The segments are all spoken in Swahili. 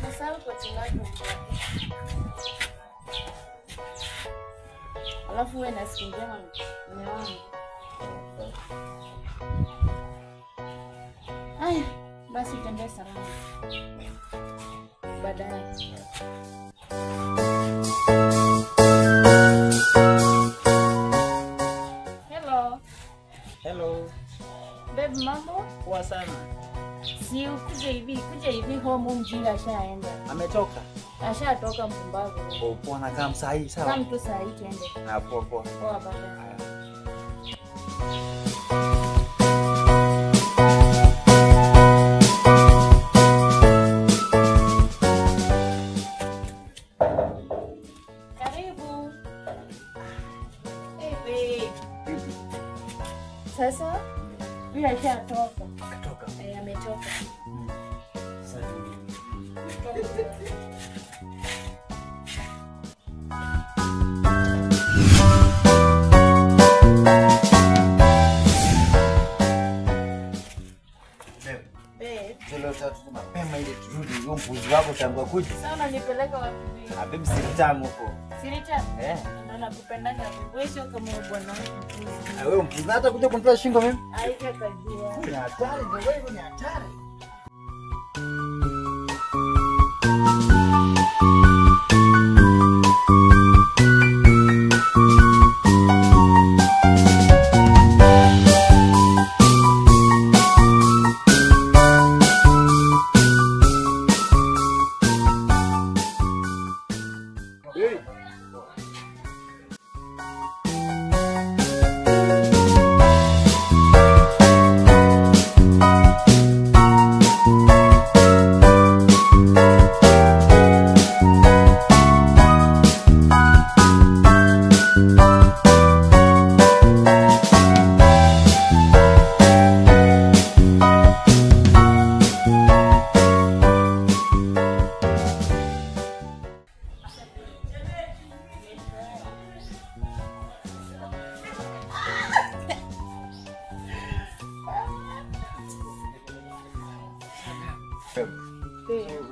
Nasahau kwa tunako. Alafu wewe na siku njema mume wangu. Haya, basi utembee salama. Baadaye. Hello. Babe, mambo? Poa sana. Si kuja hivi home mjinga ashaenda. Ametoka? Ashatoka mpumbavu. Oh, poa na kama saa hii sawa. Kama tu saa hii twende. Na poa. Poa baba. Karibu. Babe. Sasa yule ashatoka. Akatoka. Ametoka. Sasa tatu mapema ile turudi hiyo mbuzi wako tangu kuja. Sana nipeleka wapi? Abe msiritamu huko. Sirita? Na kupendana wewe sio kama bwana. Wewe mbuzi hata kuja kunitoa shingo mimi? Haika kajua. Ni hatari ndio wewe ni hatari.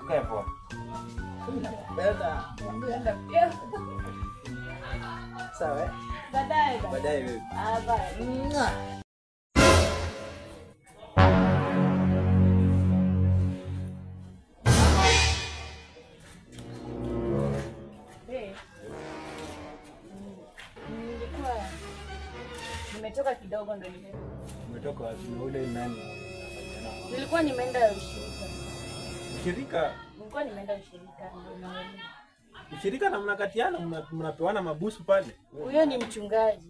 Ukae poa. Sawa? Baadaye. Baadaye wewe. Bye. Nimetoka kidogo ndo nimeenda. Umetoka wapi? Ule nani? Nilikuwa nimeenda ushirika. Ushirika? Nilikuwa nimeenda ushirika ndo naenda. Ushirika na mnakatiana mnapewana mabusu pale. Huyo ni mchungaji.